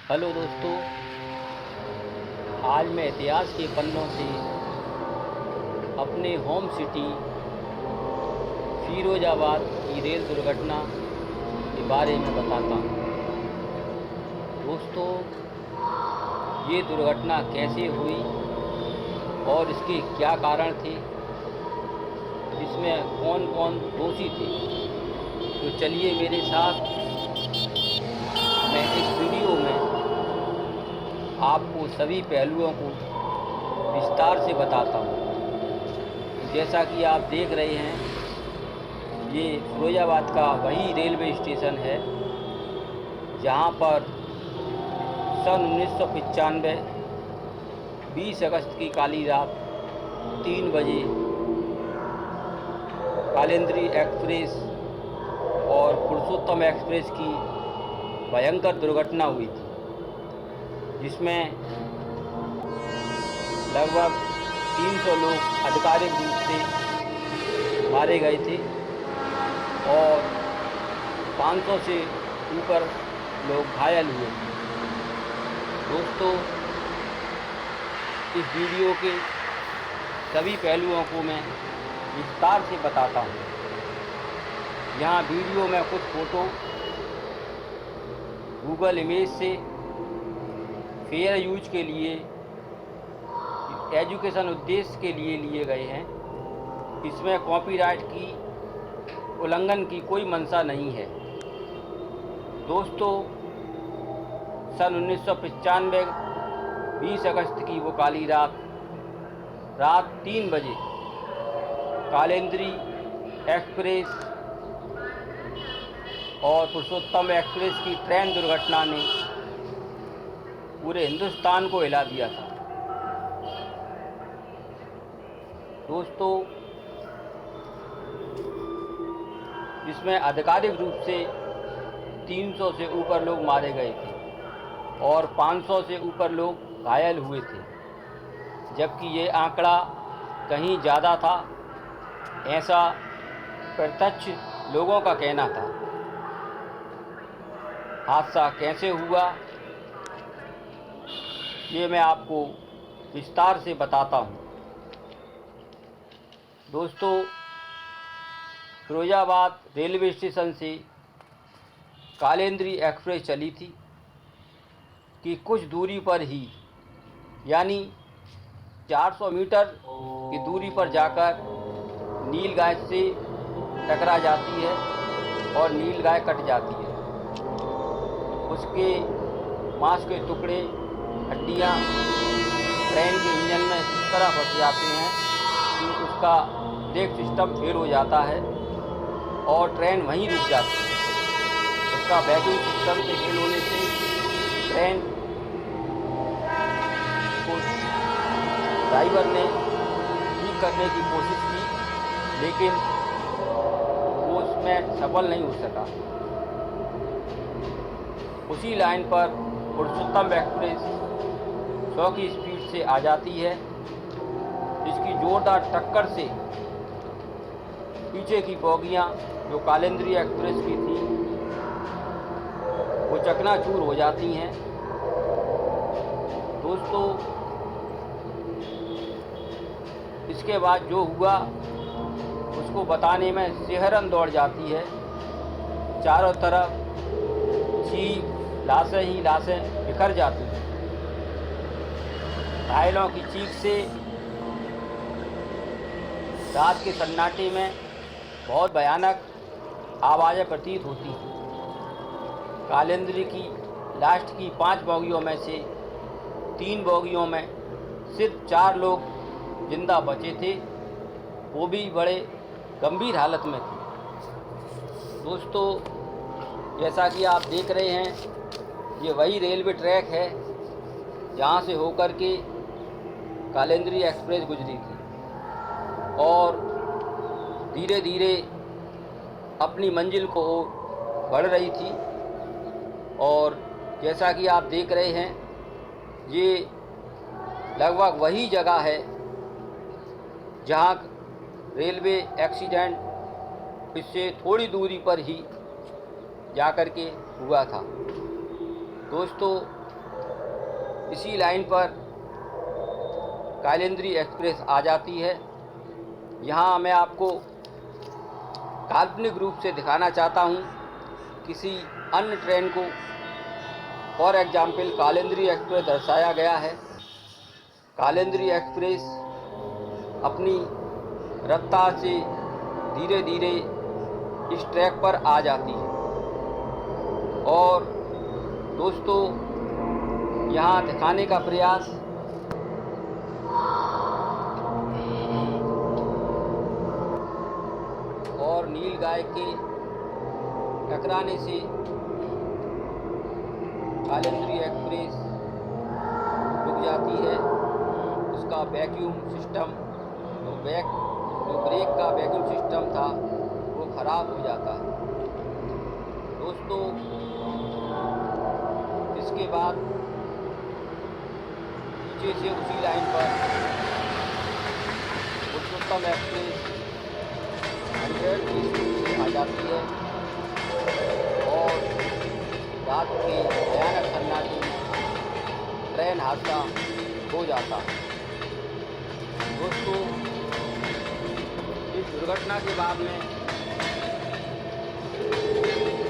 Hello दोस्तों, आज मैं इतिहास के पन्नों से अपने होम सिटी फ़िरोज़ाबाद की रेल दुर्घटना के बारे में बताता हूँ। दोस्तों, ये दुर्घटना कैसे हुई और इसके क्या कारण थे, इसमें कौन कौन दोषी थे, तो चलिए मेरे साथ मैं इस वीडियो में आपको सभी पहलुओं को विस्तार से बताता हूँ। जैसा कि आप देख रहे हैं, ये फ़िरोज़ाबाद का वही रेलवे स्टेशन है जहाँ पर सन 1995 20 अगस्त की काली रात 3 बजे कालिंदी एक्सप्रेस और पुरुषोत्तम एक्सप्रेस की भयंकर दुर्घटना हुई थी, जिसमें लगभग 300 लोग आधिकारिक रूप से मारे गए थे और 500 से ऊपर लोग घायल हुए थे। दोस्तों, इस वीडियो के सभी पहलुओं को मैं विस्तार से बताता हूँ। यहाँ वीडियो में कुछ फ़ोटो गूगल इमेज से फेयर यूज के लिए, एजुकेशन उद्देश्य के लिए लिए गए हैं। इसमें कॉपीराइट की उल्लंघन की कोई मंशा नहीं है। दोस्तों, सन 1995 20 अगस्त की वो काली रात 3 बजे कालिंदी एक्सप्रेस और पुरुषोत्तम एक्सप्रेस की ट्रेन दुर्घटना ने पूरे हिंदुस्तान को हिला दिया था। दोस्तों, इसमें आधिकारिक रूप से 300 से ऊपर लोग मारे गए थे और 500 से ऊपर लोग घायल हुए थे, जबकि ये आंकड़ा कहीं ज़्यादा था, ऐसा प्रत्यक्ष लोगों का कहना था। हादसा कैसे हुआ, ये मैं आपको विस्तार से बताता हूँ। दोस्तों, फ़िरोज़ाबाद रेलवे स्टेशन से कालिंदी एक्सप्रेस चली थी कि कुछ दूरी पर ही, यानी 400 मीटर की दूरी पर जाकर नीलगाय से टकरा जाती है और नीलगाय कट जाती है। उसके मांस के टुकड़े, हड्डियाँ ट्रेन के इंजन में इस तरह फंस जाते हैं कि उसका ब्रेक सिस्टम फेल हो जाता है और ट्रेन वहीं रुक जाती है। उसका ब्रेकिंग सिस्टम के फेल होने से ट्रेन को ड्राइवर ने ठीक करने की कोशिश की, लेकिन वो उसमें सफल नहीं हो सका। उसी लाइन पर पुरुषोत्तम एक्सप्रेस 100 की स्पीड से आ जाती है, जिसकी जोरदार टक्कर से पीछे की बोगियां जो कालिंदी एक्सप्रेस की थी वो चकनाचूर हो जाती हैं। दोस्तों, इसके बाद जो हुआ उसको बताने में सिहरन दौड़ जाती है। चारों तरफ चीख, लाशें ही लाशें बिखर जाती हैं। घायलों की चीख से रात के सन्नाटे में बहुत भयानक आवाज़ें प्रतीत होती हैं। कालिंदी की लास्ट की 5 बोगियों में से 3 बोगियों में सिर्फ 4 लोग जिंदा बचे थे, वो भी बड़े गंभीर हालत में थे। दोस्तों, जैसा कि आप देख रहे हैं, ये वही रेलवे ट्रैक है जहाँ से होकर के कालिंदी एक्सप्रेस गुजरी थी और धीरे धीरे अपनी मंजिल को बढ़ रही थी। और जैसा कि आप देख रहे हैं, ये लगभग वही जगह है जहाँ रेलवे एक्सीडेंट इससे थोड़ी दूरी पर ही जाकर के हुआ था। दोस्तों, इसी लाइन पर कालिंदी एक्सप्रेस आ जाती है। यहाँ मैं आपको काल्पनिक रूप से दिखाना चाहता हूँ किसी अन्य ट्रेन को। फॉर एग्जाम्पल कालिंदी एक्सप्रेस दर्शाया गया है। कालिंदी एक्सप्रेस अपनी रफ्तार से धीरे धीरे इस ट्रैक पर आ जाती है और दोस्तों यहाँ दिखाने का प्रयास और नील गाय के टकराने से कालिंदी एक्सप्रेस रुक जाती है। उसका वैक्यूम सिस्टम जो ब्रेक का वैक्यूम सिस्टम था वो ख़राब हो जाता है। दोस्तों इसके बाद पीछे से उसी लाइन पर पुरुषोत्तम एक्सप्रेस 100 की स्पीड से आ जाती है और रात के भयानक सन्नाटे में ट्रेन हादसा हो जाता है। दोस्तों इस दुर्घटना के बाद में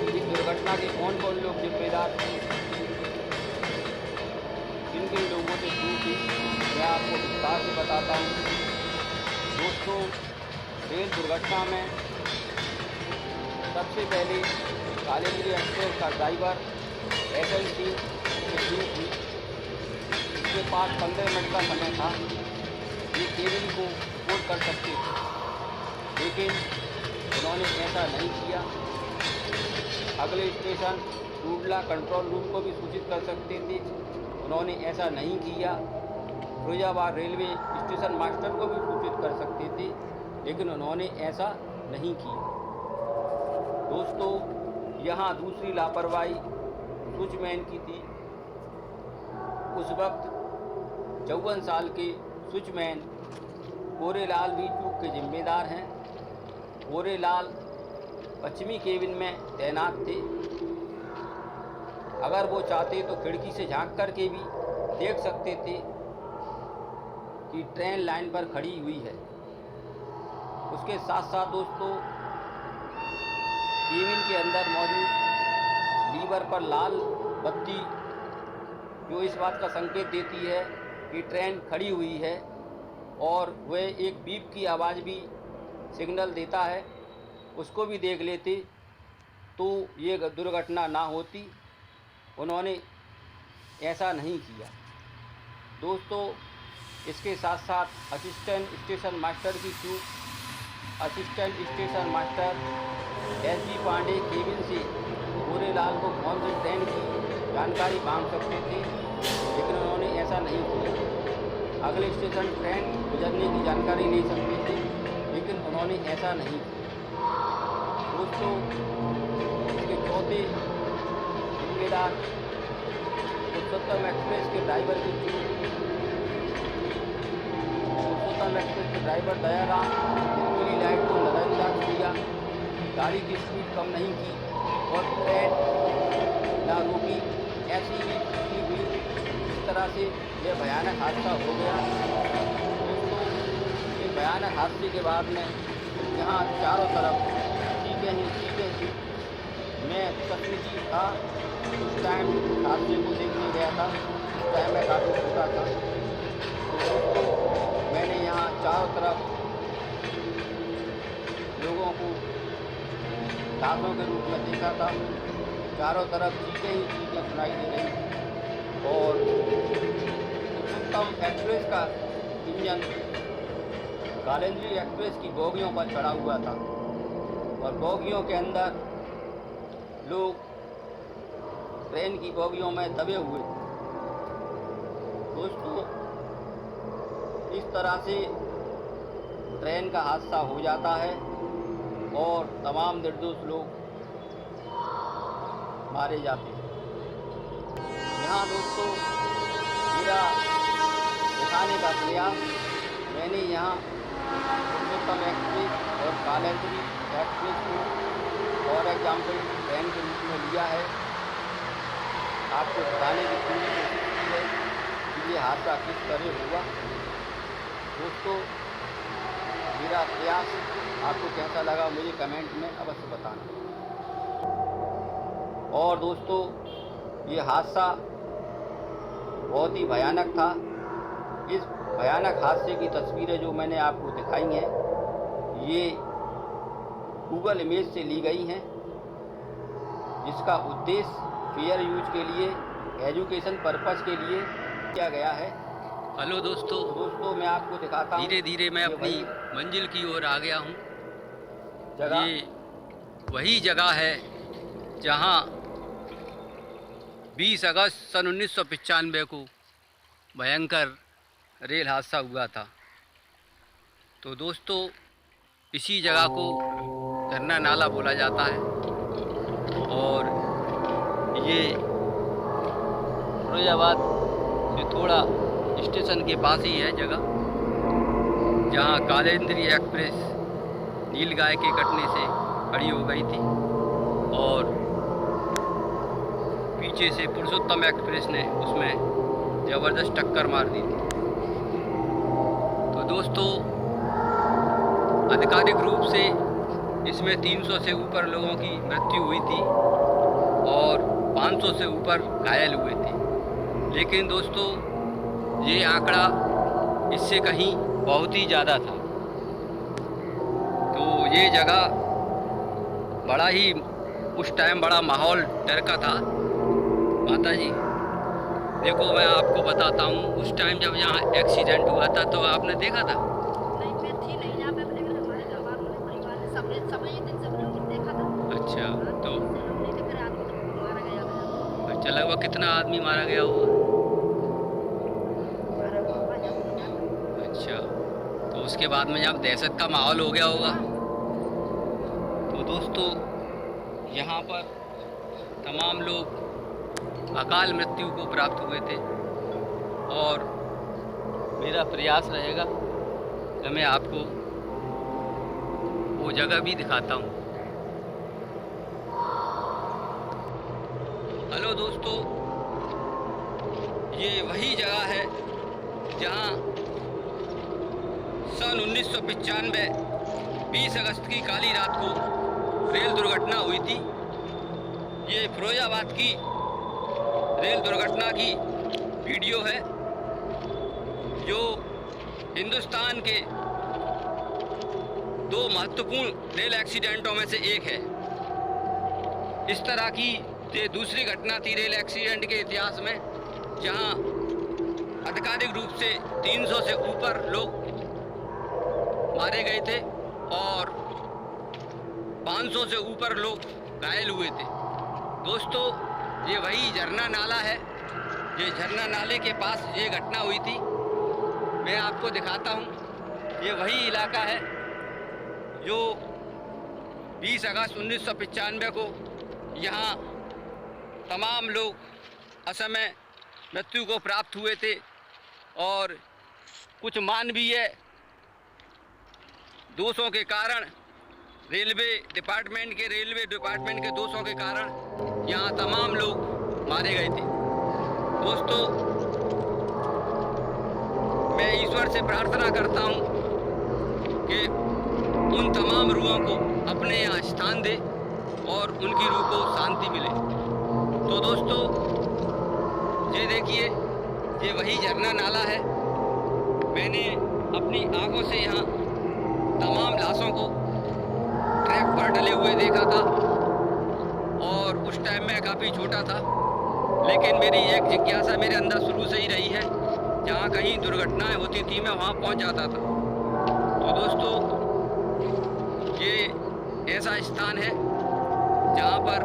इस दुर्घटना के कौन कौन लोग जिम्मेदार थे, किन किन लोगों से छूटी, मैं आपको विस्तार से बताता हूँ। दोस्तों रेल दुर्घटना में सबसे पहले कालिंदी एक्सप्रेस का ड्राइवर एसएल सिंह की छूट हुई। उसके पास 15 मिनट का समय था, ये केबिन को बोर्ड कर सकते थे, लेकिन उन्होंने ऐसा नहीं किया। अगले स्टेशन टूडला कंट्रोल रूम को भी सूचित कर सकते थे, उन्होंने ऐसा नहीं किया। फिरोजाबाद रेलवे स्टेशन मास्टर को भी सूचित कर सकते थे, लेकिन उन्होंने ऐसा नहीं किया। दोस्तों यहाँ दूसरी लापरवाही स्विचमैन की थी। उस वक्त 54 साल के स्विचमैन गोरेलाल भी चूक के जिम्मेदार हैं। गोरेलाल पश्चिमी केबिन में तैनात थे। अगर वो चाहते तो खिड़की से झांक कर के भी देख सकते थे कि ट्रेन लाइन पर खड़ी हुई है। उसके साथ साथ दोस्तों केबिन के अंदर मौजूद लीवर पर लाल बत्ती जो इस बात का संकेत देती है कि ट्रेन खड़ी हुई है और वह एक बीप की आवाज़ भी सिग्नल देता है, उसको भी देख लेते तो ये दुर्घटना ना होती। उन्होंने ऐसा नहीं किया। दोस्तों इसके साथ साथ असिस्टेंट स्टेशन मास्टर की चूक। Assistant station master SG Pandey cabin से गोरेलाल को कौन सी ट्रेन की जानकारी मांग सकते थे, लेकिन उन्होंने ऐसा नहीं किया। अगले स्टेशन ट्रेन गुजरने की जानकारी ले सकते थे, लेकिन उन्होंने ऐसा नहीं किया। दोस्तों इसके चौथे जिम्मेदार पुरुषोत्तम एक्सप्रेस के ड्राइवर की चूक। पुरुषोत्तम एक्सप्रेस के ड्राइवर दयाराम पीली लाइट को नजरअंदाज किया, गाड़ी की स्पीड कम नहीं की और ट्रेन ना रुकी। ऐसी ही स्थिति हुई, इस तरह से यह भयानक हादसा हो गया। दोस्तों ये भयानक हादसे के बाद में यहाँ चारों तरफ चीखें थी। मैं तकनीकी था, उस टाइम हादसे को देखने गया था, उस टाइम मैं काफ़ी छोटा था। तो दोस्तों मैंने यहाँ चारों तरफ लोगों को लाशों के रूप में देखा था। चारों तरफ चीखें ही चीखें सुनाई दे रही और पुरुषोत्तम एक्सप्रेस का इंजन कालिंदी एक्सप्रेस की बोगियों पर चढ़ा हुआ था और बोगियों के अंदर लोग ट्रेन की बोगियों में दबे हुए। दोस्तों इस तरह से ट्रेन का हादसा हो जाता है और तमाम निर्दोष लोग मारे जाते हैं। यहाँ दोस्तों मेरा दिखाने का प्रयास मैंने यहाँ पुरुषोत्तम एक्सप्रेस और कालिंदी एक्सप्रेस को फॉर एग्जाम्पल ट्रेन के रूप में लिया है, आपको बताने की पूरी कोशिश की है। ये हादसा किस तरह हुआ। दोस्तों, मेरा प्रयास आपको कैसा लगा मुझे कमेंट में अवश्य बताना। और दोस्तों, ये हादसा बहुत ही भयानक था। इस भयानक हादसे की तस्वीरें जो मैंने आपको दिखाई हैं, ये गूगल इमेज से ली गई हैं, जिसका उद्देश्य फेयर यूज के लिए, एजुकेशन पर्पस के लिए किया गया है। हेलो दोस्तों मैं आपको दिखाता हूँ। धीरे धीरे मैं अपनी मंजिल की ओर आ गया हूँ। ये वही जगह है जहाँ 20 अगस्त सन 1995 को भयंकर रेल हादसा हुआ था। तो दोस्तों, इसी जगह को झरना नाला बोला जाता है और ये फिरोजाबाद से थोड़ा स्टेशन के पास ही है जगह, जहाँ कालिंदी एक्सप्रेस नीलगाय के कटने से खड़ी हो गई थी और पीछे से पुरुषोत्तम एक्सप्रेस ने उसमें ज़बरदस्त टक्कर मार दी थी। तो दोस्तों, आधिकारिक रूप से इसमें 300 से ऊपर लोगों की मृत्यु हुई थी और 500 से ऊपर घायल हुए थे। लेकिन दोस्तों, ये आंकड़ा इससे कहीं बहुत ही ज़्यादा था। तो ये जगह बड़ा ही उस टाइम बड़ा माहौल डर का था। माता जी देखो, मैं आपको बताता हूँ, उस टाइम जब यहाँ एक्सीडेंट हुआ था तो आपने देखा था? नहीं, मैं थी नहीं यहाँ पे, लेकिन हमारे घर वालों ने, परिवार ने, सबने एक दिन सब लोगों ने देखा था। अच्छा, तो फिर आदमी तो मारा गया। अच्छा, लगभग कितना आदमी मारा गया होगा? अच्छा, तो उसके बाद में जब दहशत का माहौल हो गया होगा। तो दोस्तों, यहाँ पर तमाम लोग अकाल मृत्यु को प्राप्त हुए थे और मेरा प्रयास रहेगा कि मैं आपको वो जगह भी दिखाता हूँ। हेलो दोस्तों, ये वही जगह है जहाँ सन 1995 20 अगस्त की काली रात को रेल दुर्घटना हुई थी। ये फिरोजाबाद की रेल दुर्घटना की वीडियो है जो हिंदुस्तान के 2 महत्वपूर्ण रेल एक्सीडेंटों में से एक है। इस तरह की ये दूसरी घटना थी रेल एक्सीडेंट के इतिहास में, जहां आधिकारिक रूप से 300 से ऊपर लोग मारे गए थे और 500 से ऊपर लोग घायल हुए थे। दोस्तों, ये वही झरना नाला है। ये झरना नाले के पास ये घटना हुई थी। मैं आपको दिखाता हूँ। ये वही इलाका है जो 20 अगस्त 1995 को यहाँ तमाम लोग असमय मृत्यु को प्राप्त हुए थे और कुछ मानवीय दोषों के कारण, रेलवे डिपार्टमेंट के दोषों के कारण यहाँ तमाम लोग मारे गए थे। दोस्तों, मैं ईश्वर से प्रार्थना करता हूँ कि उन तमाम रूहों को अपने यहाँ स्थान दे और उनकी रूह को शांति मिले। तो दोस्तों, ये देखिए, ये वही झरना नाला है। मैंने अपनी आंखों से यहाँ तमाम लाशों को ट्रैक पर डले हुए देखा था और उस टाइम मैं काफ़ी छोटा था, लेकिन मेरी एक जिज्ञासा मेरे अंदर शुरू से ही रही है। जहाँ कहीं दुर्घटनाएं होती थी मैं वहाँ पहुँच जाता था। तो दोस्तों, ये ऐसा स्थान है जहाँ पर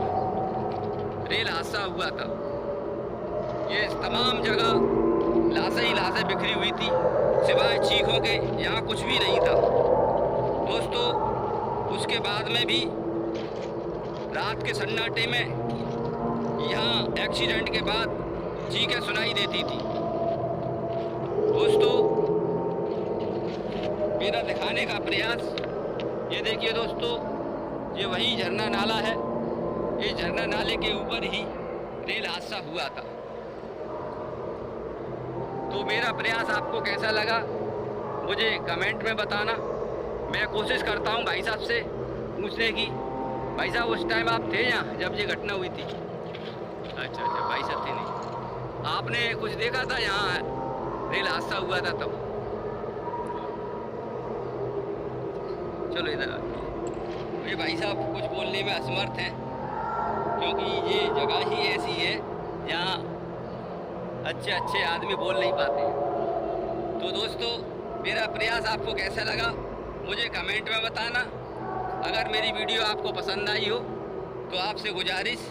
रेल हादसा हुआ था। ये तमाम जगह लाशें ही लाशें बिखरी हुई थी, सिवाय चीखों के यहाँ कुछ भी नहीं था। दोस्तों, उसके बाद में भी रात के सन्नाटे में यहाँ एक्सीडेंट के बाद चीखें सुनाई देती थी। दोस्तों, मेरा दिखाने का प्रयास, ये देखिए दोस्तों, ये वही झरना नाला है। ये झरना नाले के ऊपर ही रेल हादसा हुआ था। तो मेरा प्रयास आपको कैसा लगा मुझे कमेंट में बताना। मैं कोशिश करता हूँ भाई साहब से पूछने की। भाई साहब उस टाइम आप थे यहाँ जब ये घटना हुई थी? अच्छा भाई साहब थे नहीं। आपने कुछ देखा था यहाँ रेल हादसा हुआ था तब? चलो इधर आइए। ये भाई साहब कुछ बोलने में असमर्थ हैं क्योंकि ये जगह ही ऐसी है जहाँ अच्छे आदमी बोल नहीं पाते। तो दोस्तों मेरा प्रयास आपको कैसा लगा मुझे कमेंट में बताना। अगर मेरी वीडियो आपको पसंद आई हो तो आपसे गुजारिश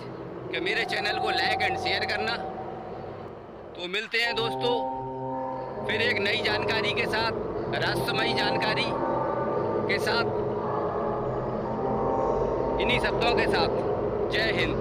कि मेरे चैनल को लाइक एंड शेयर करना। तो मिलते हैं दोस्तों फिर एक नई जानकारी के साथ, रहस्यमयी जानकारी के साथ, इन्हीं शब्दों के साथ। जय हिंद।